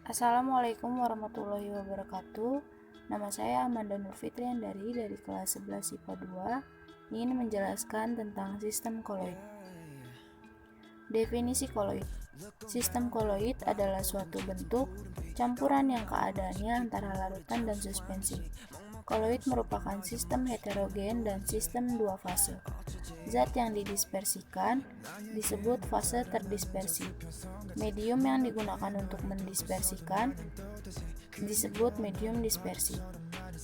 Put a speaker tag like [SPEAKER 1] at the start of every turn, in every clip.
[SPEAKER 1] Assalamualaikum warahmatullahi wabarakatuh. Nama saya Amanda Nurfitrian dari kelas 11 IPA 2 ingin menjelaskan tentang sistem koloid. Definisi koloid. Sistem koloid adalah suatu bentuk campuran yang keadaannya antara larutan dan suspensi. Koloid merupakan sistem heterogen dan sistem dua fase. Zat yang didispersikan disebut fase terdispersi. Medium yang digunakan untuk mendispersikan disebut medium dispersi.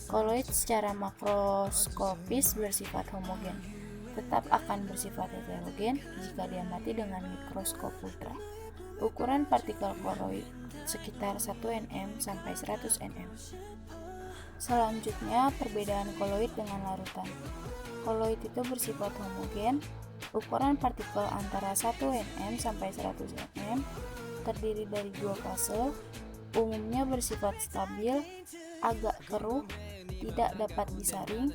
[SPEAKER 1] Koloid secara makroskopis bersifat homogen, tetap akan bersifat heterogen jika diamati dengan mikroskop ultra. Ukuran partikel koloid sekitar 1 nm sampai 100 nm. Selanjutnya, perbedaan koloid dengan larutan. Koloid itu bersifat homogen, ukuran partikel antara 1 nm sampai 100 nm, terdiri dari dua fase, umumnya bersifat stabil, agak keruh, tidak dapat disaring,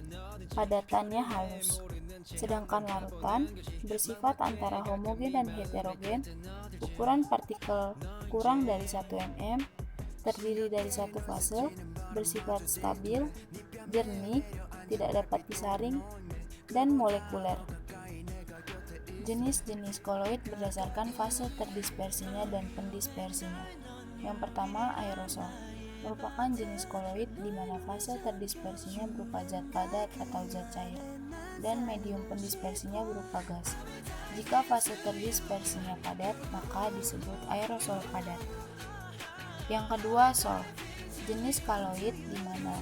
[SPEAKER 1] padatannya halus. Sedangkan larutan bersifat antara homogen dan heterogen, ukuran partikel kurang dari 1 nm, terdiri dari satu fase, bersifat stabil, jernih, tidak dapat disaring, dan molekuler. Jenis-jenis koloid berdasarkan fase terdispersinya dan pendispersinya. Yang pertama, aerosol merupakan jenis koloid di mana fase terdispersinya berupa zat padat atau zat cair, dan medium pendispersinya berupa gas. Jika fase terdispersinya padat, maka disebut aerosol padat. Yang kedua, sol, jenis koloid di mana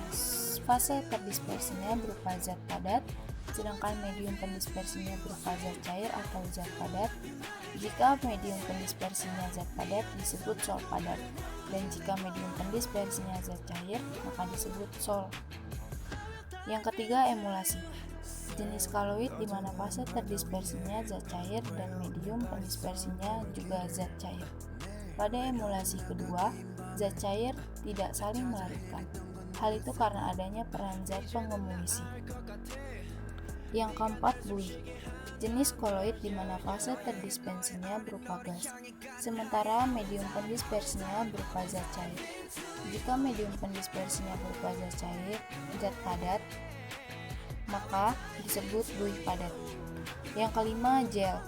[SPEAKER 1] fase terdispersinya berupa zat padat, sedangkan medium pendispersinya berupa zat cair atau zat padat. Jika medium pendispersinya zat padat disebut sol padat, dan jika medium pendispersinya zat cair maka disebut sol. Yang ketiga, emulasi, jenis koloid di mana fase terdispersinya zat cair dan medium pendispersinya juga zat cair. Pada emulasi kedua, zat cair tidak saling melarutkan. Hal itu karena adanya peran zat pengemulisi. Yang keempat, buih, jenis koloid di mana fase terdispersinya berupa gas, sementara medium pendispersinya berupa zat cair. Jika medium pendispersinya berupa zat cair, zat padat, maka disebut buih padat. Yang kelima, gel,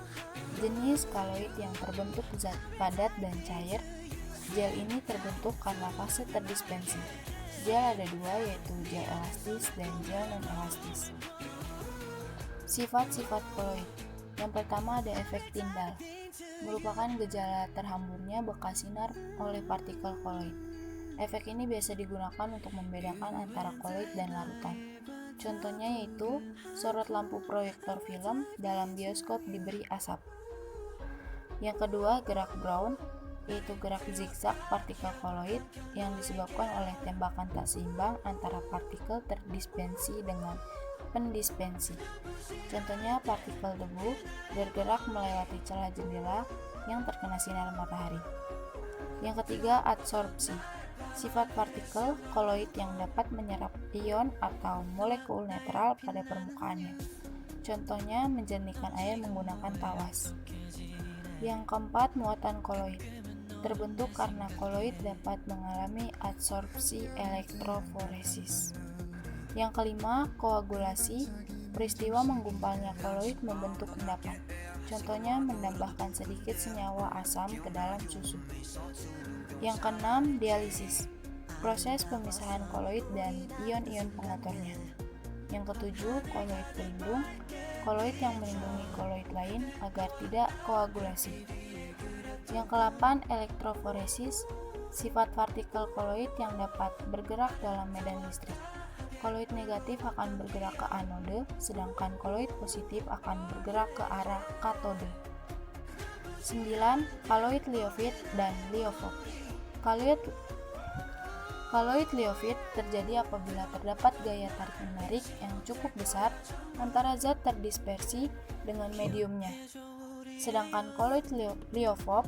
[SPEAKER 1] jenis koloid yang terbentuk zat padat dan cair. Gel ini terbentuk karena fase terdispersi. Gel ada dua, yaitu gel elastis dan gel non-elastis. Sifat-sifat koloid. Yang pertama ada efek Tyndall, merupakan gejala terhamburnya bekas sinar oleh partikel koloid. Efek ini biasa digunakan untuk membedakan antara koloid dan larutan. Contohnya yaitu sorot lampu proyektor film dalam bioskop diberi asap. Yang kedua, gerak Brown, yaitu gerak zigzag partikel koloid yang disebabkan oleh tembakan tak seimbang antara partikel terdispersi dengan pendispersi. Contohnya partikel debu bergerak melewati celah jendela yang terkena sinar matahari. Yang ketiga, adsorpsi, sifat partikel koloid yang dapat menyerap ion atau molekul netral pada permukaannya. Contohnya menjernihkan air menggunakan tawas. Yang keempat, muatan koloid, terbentuk karena koloid dapat mengalami adsorpsi elektroforesis. Yang kelima, koagulasi, peristiwa menggumpalnya koloid membentuk endapan. Contohnya menambahkan sedikit senyawa asam ke dalam susu. Yang keenam, dialisis, proses pemisahan koloid dan ion-ion pengaturnya. Yang ketujuh, koloid pelindung, koloid yang melindungi koloid lain agar tidak koagulasi. Yang kedelapan, elektroforesis, sifat partikel koloid yang dapat bergerak dalam medan listrik. Koloid negatif akan bergerak ke anode, sedangkan koloid positif akan bergerak ke arah katode. 9. Koloid liofit dan liofop. Koloid liofit terjadi apabila terdapat gaya tarik-menarik yang cukup besar antara zat terdispersi dengan mediumnya. Sedangkan koloid liofop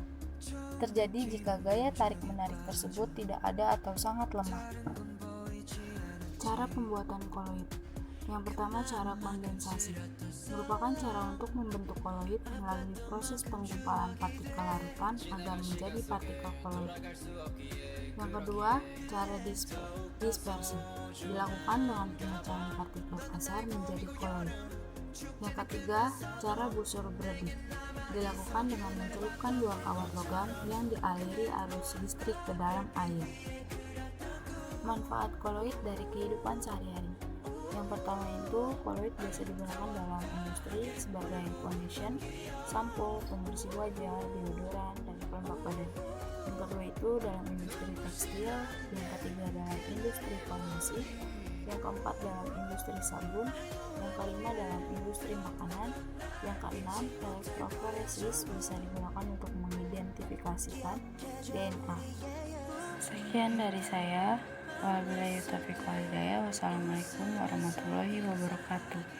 [SPEAKER 1] terjadi jika gaya tarik-menarik tersebut tidak ada atau sangat lemah. Cara pembuatan koloid. Yang pertama, cara kondensasi merupakan cara untuk membentuk koloid melalui proses penggumpalan partikel larutan agar menjadi partikel koloid. Yang kedua, cara dispersi dilakukan dengan pemecahan partikel kasar menjadi koloid. Yang ketiga, cara busur beredip dilakukan dengan mencelupkan dua kawat logam yang dialiri arus listrik ke dalam air. Manfaat koloid dari kehidupan sehari-hari. Yang pertama itu, koloid biasa digunakan dalam industri sebagai foundation, sampo, pembersih wajah, deodoran, dan pelembab badan. Yang kedua itu dalam industri tekstil, yang ketiga dalam industri farmasi, yang keempat dalam industri sabun, yang kelima dalam industri makanan, yang keenam elektroforesis bisa digunakan untuk mengidentifikasikan DNA. Sekian dari saya. Wassalamualaikum warahmatullahi wabarakatuh.